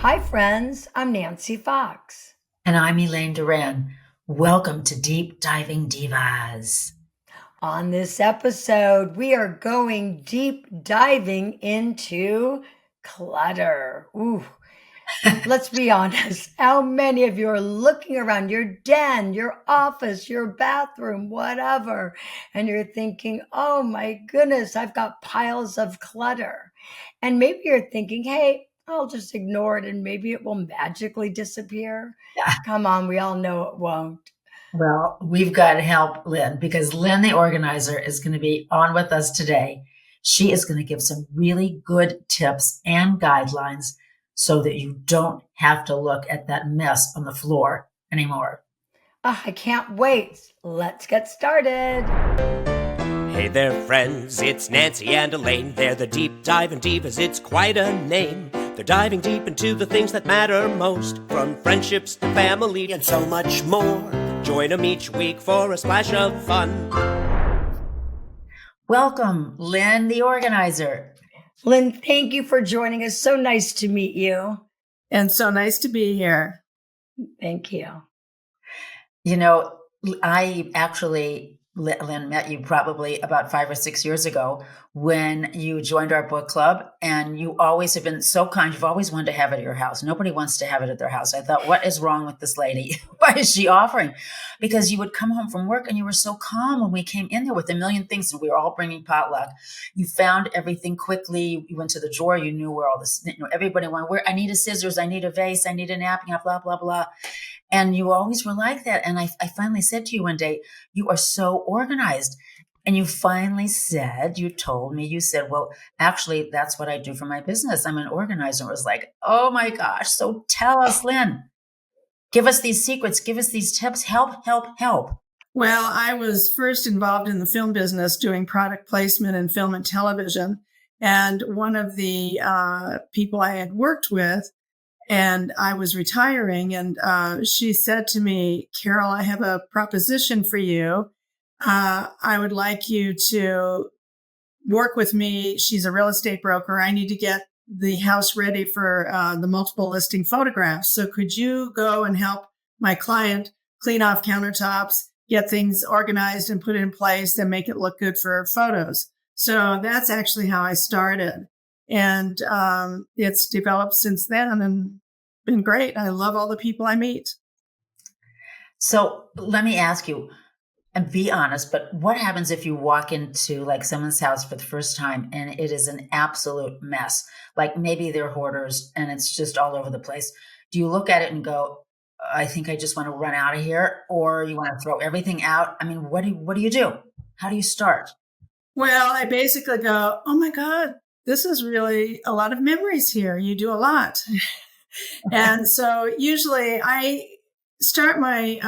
Hi, friends. I'm Nancy Fox. And I'm Elaine Doran. Welcome to Deep Diving Divas. On this episode, we are going deep diving into clutter. Ooh, let's be honest. How many of you are looking around your den, your office, your bathroom, whatever, and you're thinking, oh my goodness, I've got piles of clutter. And maybe you're thinking, hey, I'll just ignore it and maybe it will magically disappear. Yeah. Come on, we all know it won't. Well, we've got to help Lynn because Lynn the Organizer is going to be on with us today. She is going to give some really good tips and guidelines so that you don't have to look at that mess on the floor anymore. I can't wait. Let's get started. Hey there, friends, it's Nancy and Elaine. They're the Deep Diving Divas, it's quite a name. They're diving deep into the things that matter most, from friendships to family and so much more. Join them each week for a splash of fun. Welcome, Lynn the Organizer. Lynn, thank you for joining us. So nice to meet you. And so nice to be here. Thank you. You know, I actually, Lynn, met you probably about 5 or 6 years ago when you joined our book club, and you always have been so kind. You've always wanted to have it at your house. Nobody wants to have it at their house. I thought, what is wrong with this lady? What is she offering? Because you would come home from work and you were so calm when we came in there with a million things, and we were all bringing potluck. You found everything quickly. You went to the drawer. You knew where all this, everybody wanted, where I need a scissors, I need a vase, I need a napkin, blah, blah, blah. And you always were like that. And I finally said to you one day, you are so organized. And you finally said, you told me, you said, well, actually, that's what I do for my business. I'm an organizer. I was like, oh my gosh. So tell us, Lynn, give us these secrets, give us these tips, help. Well, I was first involved in the film business doing product placement in film and television. And one of the people I had worked with, and I was retiring, and she said to me, Carol, I have a proposition for you. I would like you to work with me. She's a real estate broker. I need to get the house ready for the multiple listing photographs. So could you go and help my client clean off countertops, get things organized and put in place and make it look good for photos? So that's actually how I started. And it's developed since then and been great. I love all the people I meet. So let me ask you, and be honest, but what happens if you walk into like someone's house for the first time and it is an absolute mess? Like maybe they're hoarders and it's just all over the place. Do you look at it and go, I think I just want to run out of here, or you want to throw everything out? I mean, what do you do? How do you start? Well, I basically go, oh my God, this is really a lot of memories here. You do a lot. And so usually I start my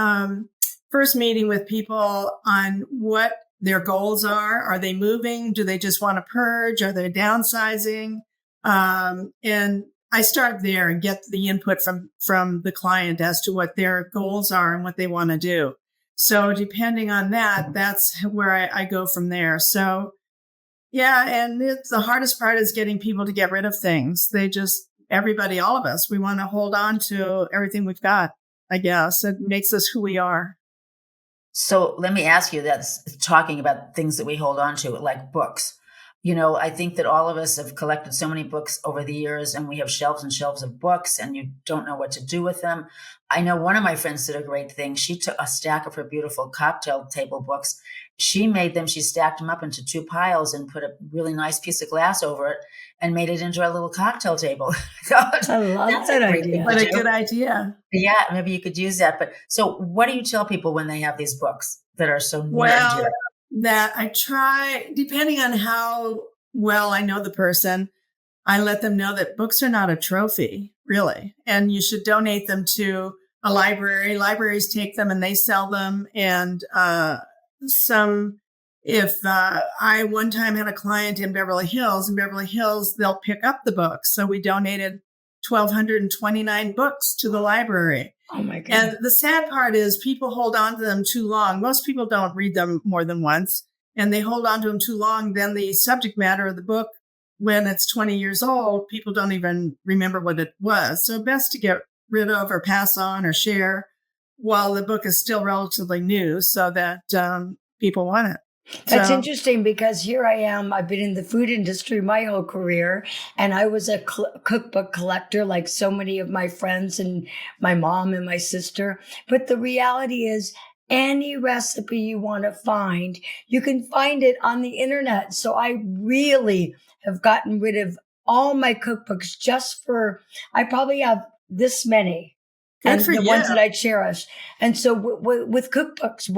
first meeting with people on what their goals are. Are they moving? Do they just want to purge? Are they downsizing? And I start there and get the input from the client as to what their goals are and what they want to do. So depending on that, that's where I go from there. So yeah, and the hardest part is getting people to get rid of things. Everybody, all of us, we want to hold on to everything we've got, I guess. It makes us who we are. So let me ask you, that's talking about things that we hold on to, like books. You know, I think that all of us have collected so many books over the years, and we have shelves and shelves of books, and you don't know what to do with them. I know one of my friends did a great thing. She took a stack of her beautiful cocktail table books. She stacked them up into 2 piles and put a really nice piece of glass over it and made it into a little cocktail table. I love that idea. What a good idea. Yeah, maybe you could use that. But so what do you tell people when they have these books that are so near and Well, dear? that I try, depending on how well I know the person, I let them know that books are not a trophy, really. And you should donate them to a library. Libraries take them and they sell them. And if I one time had a client in Beverly Hills, they'll pick up the books. So we donated 1,229 books to the library. Oh my God. And the sad part is people hold on to them too long. Most people don't read them more than once, and they hold on to them too long. Then the subject matter of the book when it's 20 years old, people don't even remember what it was. So best to get rid of or pass on or share while the book is still relatively new so that people want it. That's interesting because here I am. I've been in the food industry my whole career, and I was a cookbook collector like so many of my friends and my mom and my sister. But the reality is, any recipe you want to find, you can find it on the internet. So I really have gotten rid of all my cookbooks I probably have this many. And the ones that I cherish. And so with cookbooks,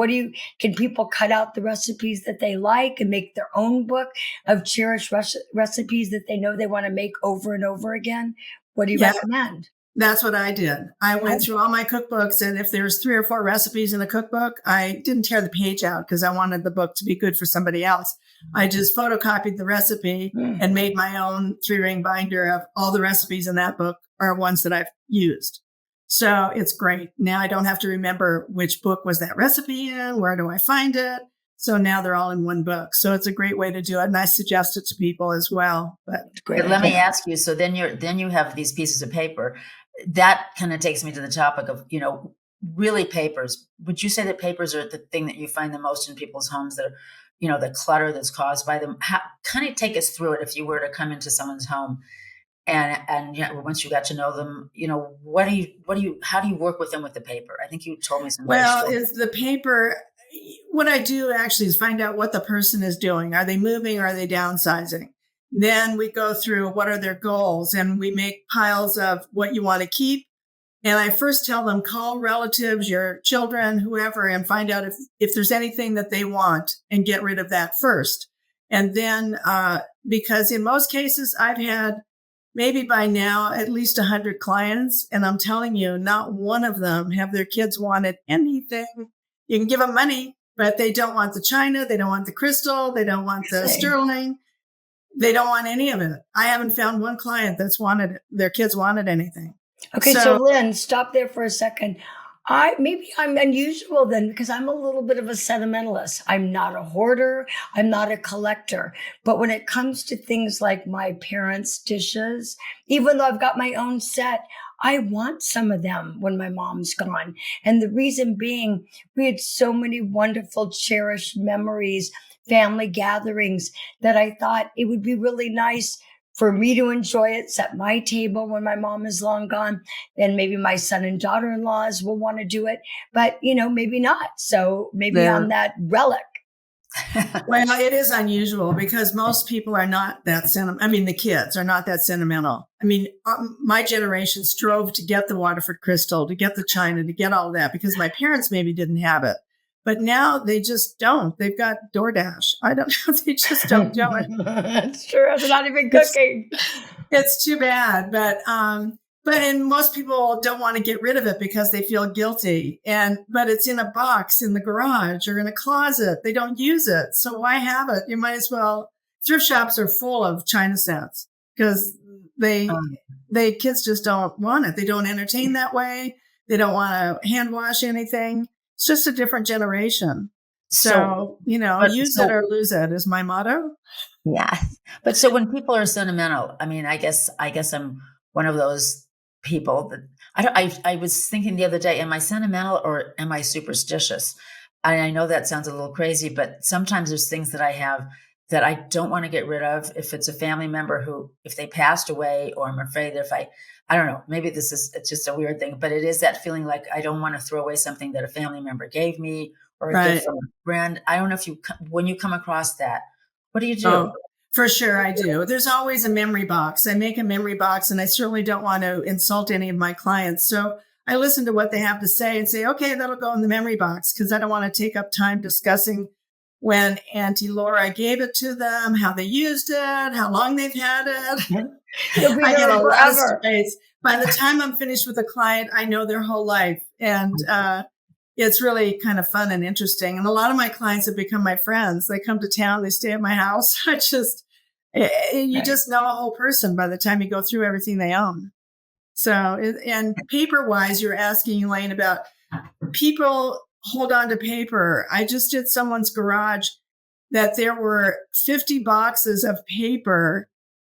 can people cut out the recipes that they like and make their own book of cherished recipes that they know they want to make over and over again? What do you recommend? That's what I did. I went through all my cookbooks, and if there's 3 or 4 recipes in a cookbook, I didn't tear the page out because I wanted the book to be good for somebody else. I just photocopied the recipe and made my own 3-ring binder of all the recipes in that book are ones that I've used. So it's great. Now I don't have to remember which book was that recipe in, where do I find it? So now they're all in one book. So it's a great way to do it. And I suggest it to people as well. But let me ask you, so then you have these pieces of paper. That kind of takes me to the topic of, really papers. Would you say that papers are the thing that you find the most in people's homes that are, the clutter that's caused by them? Kind of take us through it if you were to come into someone's home. And once you got to know them, how do you work with them with the paper? I think you told me some. Well, is the paper, what I do actually is find out what the person is doing. Are they moving or are they downsizing? Then we go through what are their goals and we make piles of what you want to keep. And I first tell them, call relatives, your children, whoever, and find out if there's anything that they want and get rid of that first. And then, because in most cases I've had maybe by now, at least 100 clients. And I'm telling you, not one of them have their kids wanted anything. You can give them money, but they don't want the china. They don't want the crystal. They don't want the sterling. They don't want any of it. I haven't found one client that's their kids wanted anything. Okay. So Lynn, stop there for a second. Maybe I'm unusual then because I'm a little bit of a sentimentalist. I'm not a hoarder. I'm not a collector. But when it comes to things like my parents' dishes, even though I've got my own set, I want some of them when my mom's gone. And the reason being, we had so many wonderful, cherished memories, family gatherings that I thought it would be really nice for me to enjoy it, set my table when my mom is long gone. Then maybe my son and daughter-in-laws will want to do it, but maybe not. So maybe I'm that relic. Well, it is unusual because most people are not that sentimental. I mean, the kids are not that sentimental. I mean, my generation strove to get the Waterford crystal, to get the china, to get all of that because my parents maybe didn't have it. But now they just don't. They've got DoorDash. I don't know. They just don't do it. That's true. They're not even cooking. It's too bad. But most people don't want to get rid of it because they feel guilty. But it's in a box in the garage or in a closet. They don't use it. So why have it? You might as well. Thrift shops are full of china sets because kids just don't want it. They don't entertain that way. They don't want to hand wash anything. It's just a different generation. So use it or lose it is my motto. Yeah. But so when people are sentimental, I mean, I guess I'm one of those people that I was thinking the other day, am I sentimental or am I superstitious? I know that sounds a little crazy, but sometimes there's things that I have that I don't want to get rid of. If it's a family member if they passed away, or I'm afraid that I don't know, maybe it's just a weird thing, but it is that feeling like I don't want to throw away something that a family member gave me or a gift from a friend. I don't know when you come across that, what do you do? Oh, for sure I do. There's always a memory box. I make a memory box and I certainly don't want to insult any of my clients. So I listen to what they have to say and say, okay, that'll go in the memory box because I don't want to take up time discussing when Auntie Laura gave it to them, how they used it, how long they've had it. I get a lot of space. By the time I'm finished with a client, I know their whole life. And it's really kind of fun and interesting. And a lot of my clients have become my friends. They come to town, they stay at my house. You just know a whole person by the time you go through everything they own. So, and paper-wise, you're asking, Elaine, about people hold on to paper. I just did someone's garage that there were 50 boxes of paper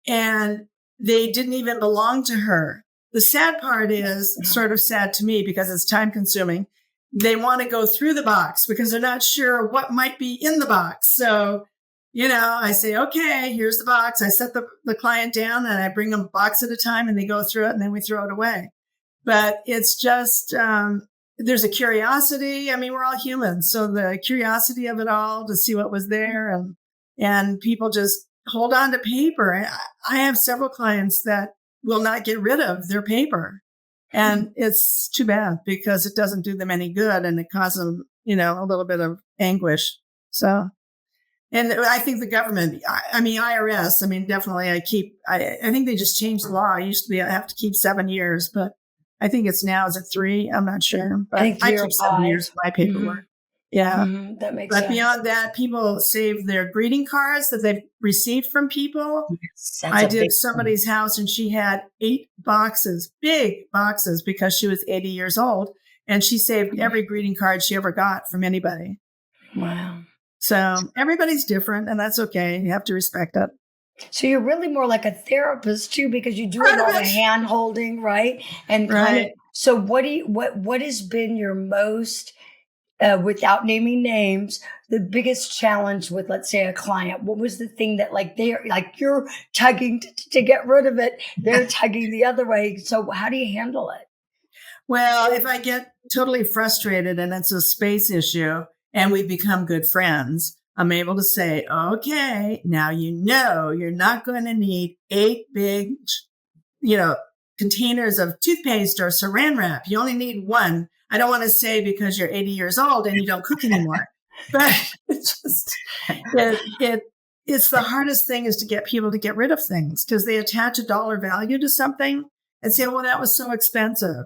and they didn't even belong to her. The sad part is sort of sad to me because it's time consuming. They want to go through the box because they're not sure what might be in the box. So, I say, okay, here's the box. I set the client down and I bring them a box at a time and they go through it and then we throw it away. But it's just, there's a curiosity. I mean, we're all humans. So the curiosity of it all to see what was there and people just hold on to paper. I have several clients that will not get rid of their paper. And it's too bad because it doesn't do them any good and it causes them, a little bit of anguish. So, and I think the government, IRS, definitely I think they just changed the law. It used to be, I have to keep 7 years, but I think it's now, is it 3? I'm not sure, but I think I keep 7 years of my paperwork. Mm-hmm. Yeah. Mm-hmm. That makes sense. But beyond that, people save their greeting cards that they've received from people. Yes, I did somebody's house and she had 8 boxes, big boxes, because she was 80 years old. And she saved every greeting card she ever got from anybody. Wow. So everybody's different and that's okay. You have to respect it. So you're really more like a therapist too, because you do a lot of hand holding, right? And kind of, so what has been your most, without naming names, the biggest challenge with, let's say, a client? What was the thing that you're tugging to get rid of it, they're tugging the other way. So how do you handle it? Well, if I get totally frustrated and it's a space issue and we become good friends, I'm able to say, okay, now you're not going to need 8 big, containers of toothpaste or saran wrap. You only need 1. I don't want to say because you're 80 years old and you don't cook anymore, but it's the hardest thing is to get people to get rid of things because they attach a dollar value to something and say, well, that was so expensive.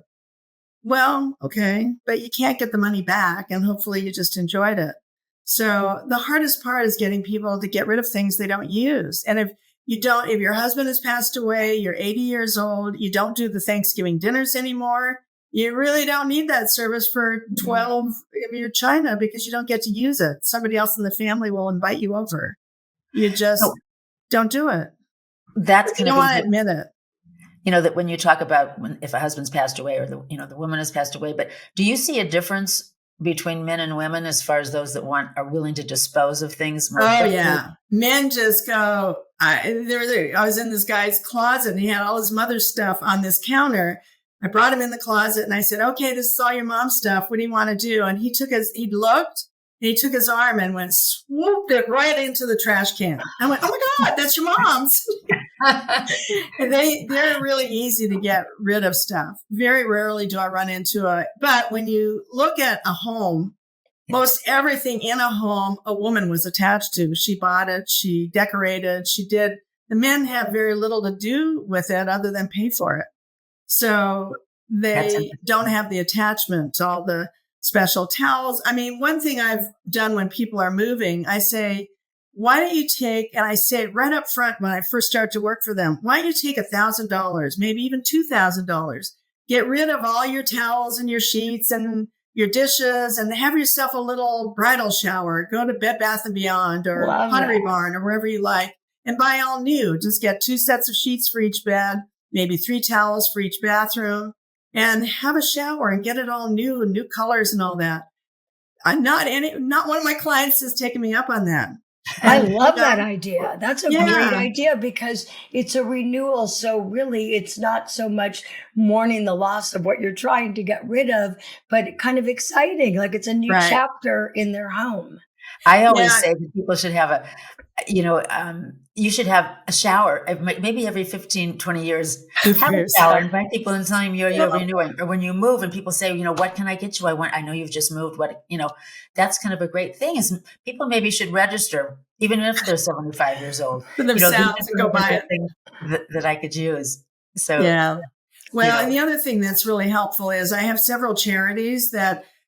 Well, okay, but you can't get the money back and hopefully you just enjoyed it. So the hardest part is getting people to get rid of things they don't use. And if your husband has passed away, you're 80 years old, you don't do the Thanksgiving dinners anymore, you really don't need that service for 12 of your china because you don't get to use it. Somebody else in the family will invite you over. You just don't do it. That's you don't want to admit it. That when you talk about if a husband's passed away or the woman has passed away, but do you see a difference between men and women as far as those that are willing to dispose of things more quickly? Yeah. Men just go, I was in this guy's closet and he had all his mother's stuff on this counter. I brought him in the closet and I said, okay, this is all your mom's stuff. What do you want to do? And he looked and he took his arm and swooped it right into the trash can. I went, oh my God, that's your mom's. And they're really easy to get rid of stuff. Very rarely do I run into but when you look at a home, most everything in a home, a woman was attached to. She bought it. She decorated. The men have very little to do with it other than pay for it. So they don't have the attachment to all the special towels. One thing I've done when people are moving, I say, why don't you take, and I say it right up front when I first start to work for them, why don't you take $1,000, maybe even $2,000, get rid of all your towels and your sheets and your dishes and have yourself a little bridal shower, go to Bed Bath & Beyond or Pottery Barn or wherever you like and buy all new. Just get 2 sets of sheets for each bed, maybe 3 towels for each bathroom and have a shower and get it all new and new colors and all that. Not one of my clients has taken me up on that. I love that idea. That's a great idea because it's a renewal. So really, it's not so much mourning the loss of what you're trying to get rid of, but kind of exciting. Like it's a new chapter in their home. I always say that people should have you should have a shower, maybe every 15, 20 years, have a shower, invite people and tell them you're renewing. Or when you move and people say, what can I get you? I know you've just moved. That's kind of a great thing is people maybe should register, even if they're 75 years old. For themselves and go buy it. That I could use. So, Well, and the other thing that's really helpful is I have several charities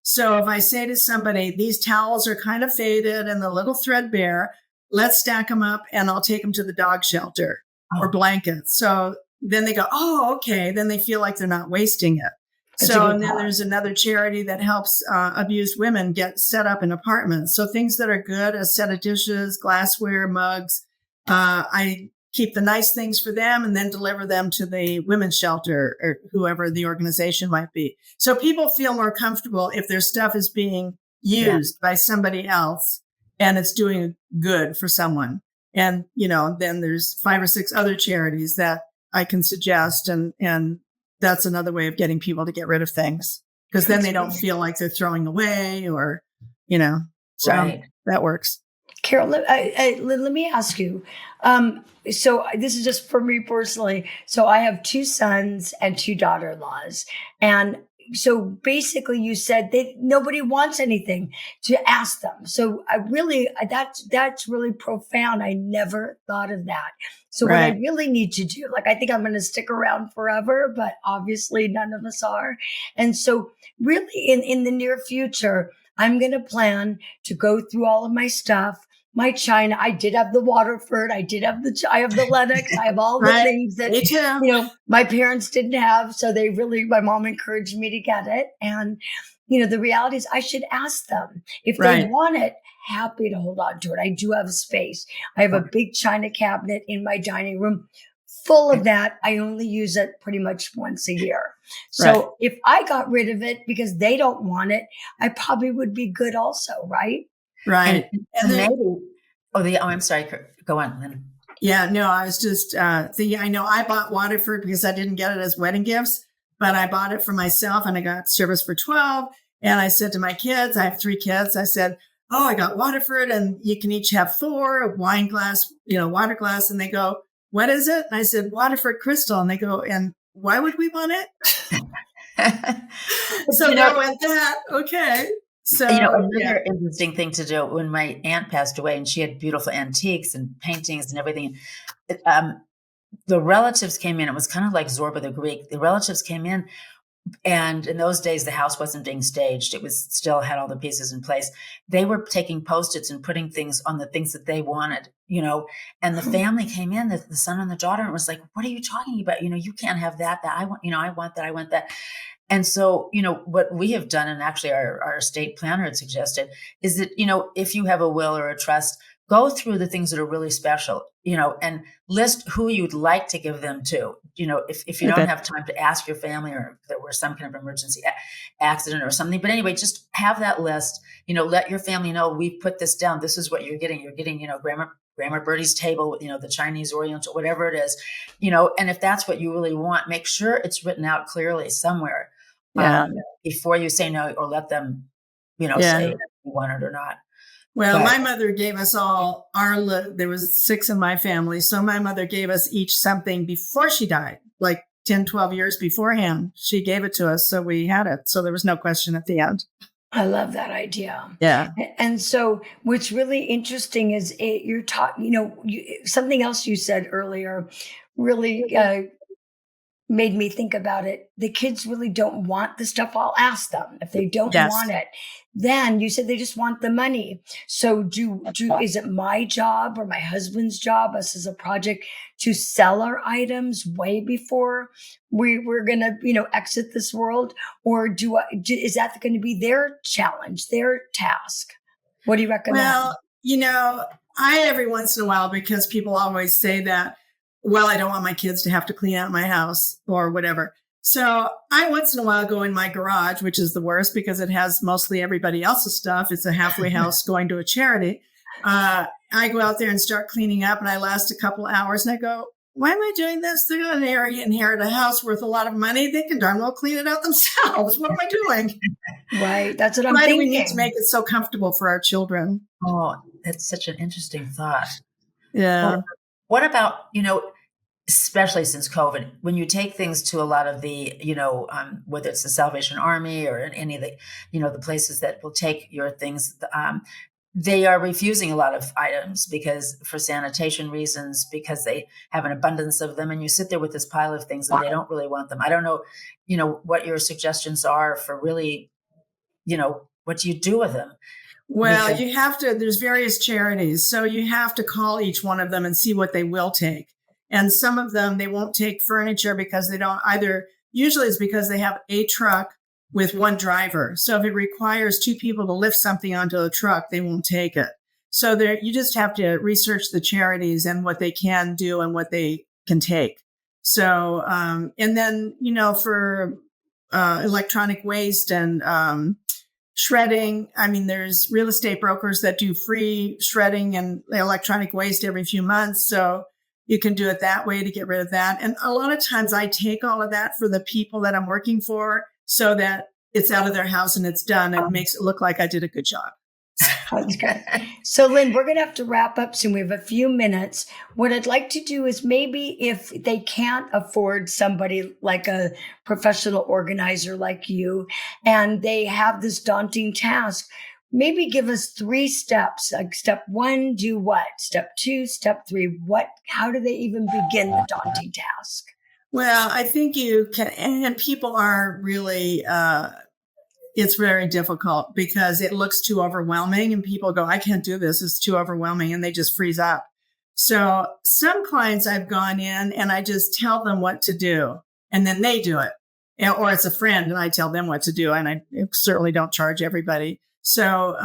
so if I say to somebody, these towels are kind of faded and a little threadbare, let's stack them up and I'll take them to the dog shelter or blankets. So then they go, oh, okay. Then they feel like they're not wasting it. And then there's another charity that helps abused women get set up in apartments. So things that are good, a set of dishes, glassware, mugs. I keep the nice things for them and then deliver them to the women's shelter or whoever the organization might be. So people feel more comfortable if their stuff is being used by somebody else and it's doing good for someone. And, then there's 5 or 6 other charities that I can suggest. And that's another way of getting people to get rid of things, because then they don't feel like they're throwing away or, so Right. that works. Carol, let me ask you. So this is just for me personally. So I have 2 sons and 2 daughter-in-laws. And so basically you said that nobody wants anything to ask them. So that's really profound. I never thought of that. So what I really need to do, I think I'm going to stick around forever, but obviously none of us are. And so really in the near future, I'm going to plan to go through all of my stuff. My china, I did have the Waterford. I have the Lennox. I have all the things that, my parents didn't have. So my mom encouraged me to get it. And, the reality is I should ask them if they want it. Happy to hold on to it. I do have a space. I have a big china cabinet in my dining room full of that. I only use it pretty much once a year. So if I got rid of it because they don't want it, I probably would be good also, right? Right. And maybe, I'm sorry. Go on, Lynn. Yeah, no, I was just thinking, I know I bought Waterford because I didn't get it as wedding gifts, but I bought it for myself and I got service for 12. And I said to my kids, I have 3 kids. I said, I got Waterford and you can each have 4, a wine glass, water glass. And they go, what is it? And I said, Waterford Crystal. And they go, and why would we want it? So that went that. Okay. So, another interesting thing to do when my aunt passed away and she had beautiful antiques and paintings and everything. The relatives came in. It was kind of like Zorba the Greek. The relatives came in, and in those days, the house wasn't being staged. It was still had all the pieces in place. They were taking Post-its and putting things on the things that they wanted, and the family came in, the son and the daughter, and it was like, what are you talking about? You can't have that I want, I want that. I want that. And so, what we have done, and actually our estate planner had suggested, is that, if you have a will or a trust, go through the things that are really special, and list who you'd like to give them to. If you don't have time to ask your family, or if there were some kind of emergency accident or something. But anyway, just have that list, let your family know, we put this down. This is what you're getting. You're getting, Grandma Birdie's table, the Chinese Oriental, whatever it is, and if that's what you really want, make sure it's written out clearly somewhere. Before you say no, or let them, say if you want it or not. Well, my mother gave us all there was 6 in my family. So my mother gave us each something before she died, like 10, 12 years beforehand. She gave it to us. So we had it. So there was no question at the end. I love that idea. Yeah. And so what's really interesting is you're talking, something else you said earlier really made me think about it. The kids really don't want the stuff. I'll ask them if they don't want it. Then you said they just want the money. So is it my job or my husband's job, us as a project, to sell our items way before we're going to, exit this world? Or is that going to be their challenge, their task? What do you recommend? Well, I every once in a while, because people always say that, well, I don't want my kids to have to clean out my house or whatever. So I once in a while go in my garage, which is the worst because it has mostly everybody else's stuff. It's a halfway house going to a charity. I go out there and start cleaning up, and I last a couple hours and I go, why am I doing this? They're going to inherit a house worth a lot of money. They can darn well clean it out themselves. What am I doing? Right. That's what I'm thinking. Why do we need to make it so comfortable for our children? Oh, that's such an interesting thought. Yeah. Well, what about, especially since COVID, when you take things to a lot of the, whether it's the Salvation Army or any of the, the places that will take your things, they are refusing a lot of items for sanitation reasons, because they have an abundance of them. And you sit there with this pile of things and they don't really want them. I don't know, what your suggestions are for really, what do you do with them? Well, you have to, there's various charities. So you have to call each one of them and see what they will take. And some of them, they won't take furniture because they don't usually it's because they have a truck with one driver. So if it requires 2 people to lift something onto the truck, they won't take it. So there, you just have to research the charities and what they can do and what they can take. So, and then, for electronic waste and shredding, I mean, there's real estate brokers that do free shredding and electronic waste every few months. So you can do it that way to get rid of that. And a lot of times I take all of that for the people that I'm working for so that it's out of their house and it's done and makes it look like I did a good job. That's good. So, Lynn, we're going to have to wrap up soon. We have a few minutes. What I'd like to do is maybe if they can't afford somebody like a professional organizer like you, and they have this daunting task, maybe give us 3 steps. Like step 1, do what? Step 2, step 3, what? How do they even begin the daunting task? Well, I think you can, and people are really, it's very difficult because it looks too overwhelming and people go, I can't do this. It's too overwhelming. And they just freeze up. So some clients I've gone in and I just tell them what to do and then they do it. Or it's a friend and I tell them what to do. And I certainly don't charge everybody. So,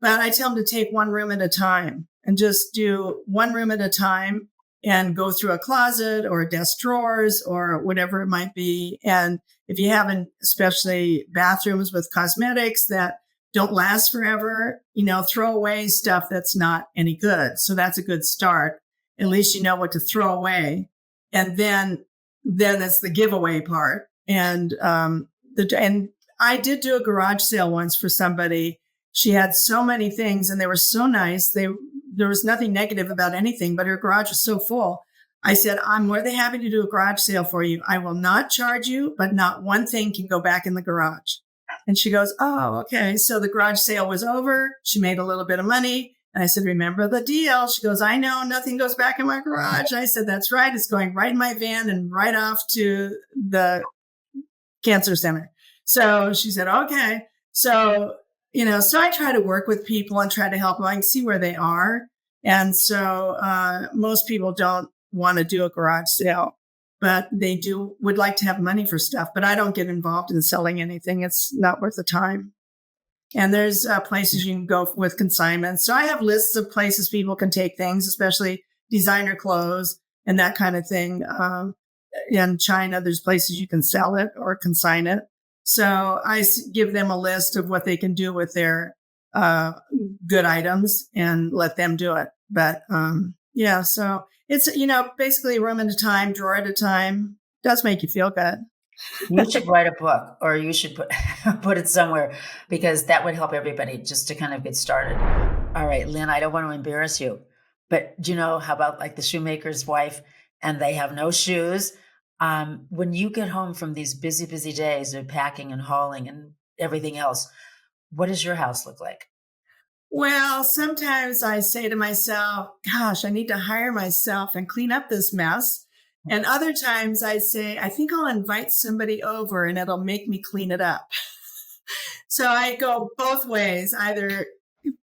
but I tell them to take one room at a time and just do one room at a time and go through a closet or a desk drawers or whatever it might be. And if you haven't, especially bathrooms with cosmetics that don't last forever, throw away stuff that's not any good. So that's a good start. At least you know what to throw away. And then it's the giveaway part. And I did do a garage sale once for somebody. She had so many things and they were so nice. There was nothing negative about anything, but her garage was so full. I said, I'm more than happy to do a garage sale for you. I will not charge you, but not one thing can go back in the garage. And she goes, oh, okay. So the garage sale was over. She made a little bit of money. And I said, remember the deal? She goes, I know, nothing goes back in my garage. I said, that's right. It's going right in my van and right off to the cancer center. So she said, okay. So, so I try to work with people and try to help them. I can see where they are. And so most people don't want to do a garage sale, but they would like to have money for stuff. But I don't get involved in selling anything. It's not worth the time. And there's places you can go with consignments. So I have lists of places people can take things, especially designer clothes and that kind of thing. In China, there's places you can sell it or consign it. So I give them a list of what they can do with their good items and let them do it. But so it's, basically a room at a time, drawer at a time. Does make you feel good. You should write a book, or you should put it somewhere, because that would help everybody just to kind of get started. All right, Lynn, I don't want to embarrass you, but do you know how about like the shoemaker's wife and they have no shoes? When you get home from these busy, busy days of packing and hauling and everything else, what does your house look like? Well, sometimes I say to myself, gosh, I need to hire myself and clean up this mess. And other times I say, I think I'll invite somebody over and it'll make me clean it up. So I go both ways, either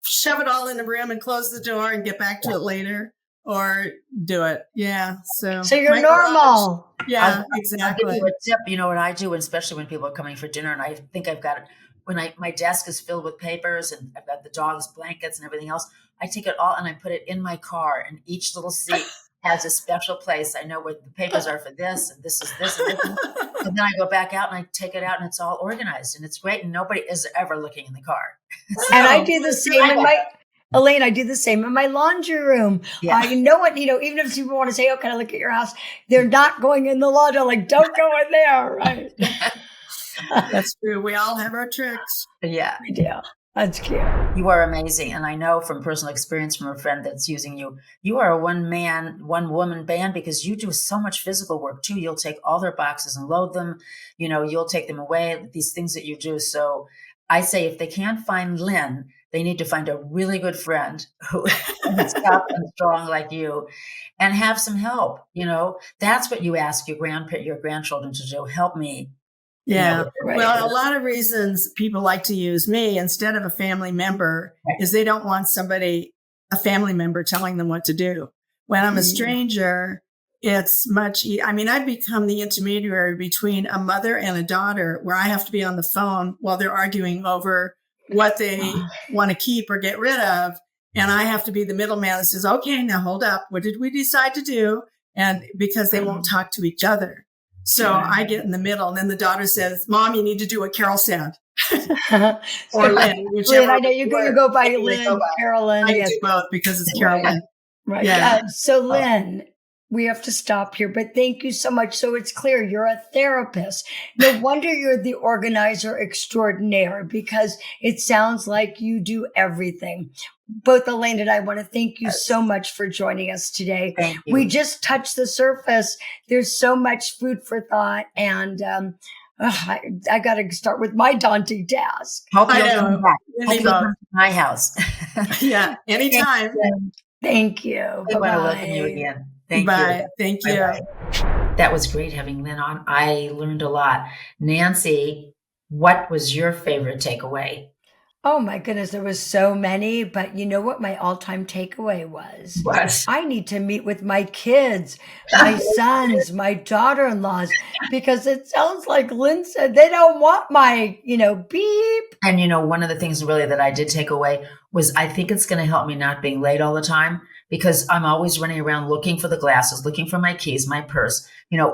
shove it all in the room and close the door and get back to it later, or do it. Yeah. So you're normal. Yeah, exactly. I'll give you a tip. You know what I do, especially when people are coming for dinner, and I think I've got it. When my desk is filled with papers and I've got the dog's blankets and everything else, I take it all and I put it in my car, and each little seat has a special place. I know where the papers are for this, and this is this, and this. And then I go back out and I take it out and it's all organized and it's great. And nobody is ever looking in the car. And I do the same Elaine, I do the same in my laundry room. Yeah. I know what, even if people want to say, oh, can I look at your house? They're not going in the laundry. I'm like, don't go in there. Right. That's true. We all have our tricks. Yeah. We do. That's cute. You are amazing. And I know from personal experience from a friend that's using you, you are a one woman band, because you do so much physical work too. You'll take all their boxes and load them, you'll take them away, these things that you do. So I say, if they can't find Lynn, they need to find a really good friend who is tough and strong like you, and have some help. That's what you ask your grandchildren to do. Help me. Yeah. Well, a lot of reasons people like to use me instead of a family member is they don't want a family member telling them what to do. When I'm a stranger, it's much, I've become the intermediary between a mother and a daughter, where I have to be on the phone while they're arguing over what they want to keep or get rid of. And I have to be the middleman that says, okay, now hold up. What did we decide to do? And because they won't talk to each other. So I get in the middle, and then the daughter says, Mom, you need to do what Carol said. Or Lynn, Lynn, I know you go by Lynn, Carolyn. I do both because it's Carolyn. Right. Yeah. So Lynn, we have to stop here, but thank you so much. So it's clear you're a therapist. No wonder you're the organizer extraordinaire, because it sounds like you do everything. Both Elaine and I want to thank you so much for joining us today. Thank you. We just touched the surface. There's so much food for thought, and I got to start with my daunting task. Hope you'll come back. Hope you'll come to my house. Yeah, anytime. Thank you. I want to welcome you again. Thank you. Thank you. Bye-bye. That was great having Lynn on. I learned a lot. Nancy, what was your favorite takeaway? Oh my goodness, there was so many, but you know what my all-time takeaway was? What? I need to meet with my kids, my sons, my daughter-in-laws, because it sounds like Lynn said they don't want my, beep. And one of the things really that I did take away was I think it's going to help me not being late all the time, because I'm always running around looking for the glasses, looking for my keys, my purse,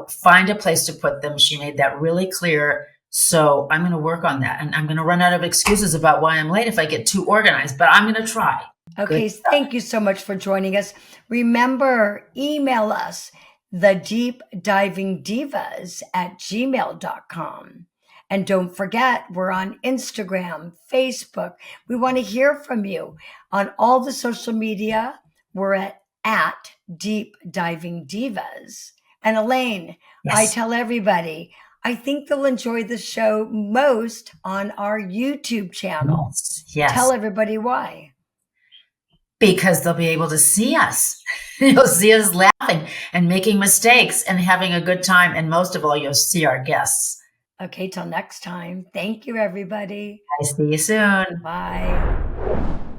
find a place to put them. She made that really clear. So I'm going to work on that, and I'm going to run out of excuses about why I'm late if I get too organized, but I'm going to try. Okay. Thank you so much for joining us. Remember, email us, thedeepdivingdivas@gmail.com. And don't forget, we're on Instagram, Facebook. We want to hear from you on all the social media. We're at Deep Diving Divas. And Elaine, Yes. I tell everybody, I think they'll enjoy the show most on our YouTube channel. Yes. Tell everybody why. Because they'll be able to see us. You'll see us laughing and making mistakes and having a good time. And most of all, you'll see our guests. Okay, till next time. Thank you, everybody. I see you soon. Bye.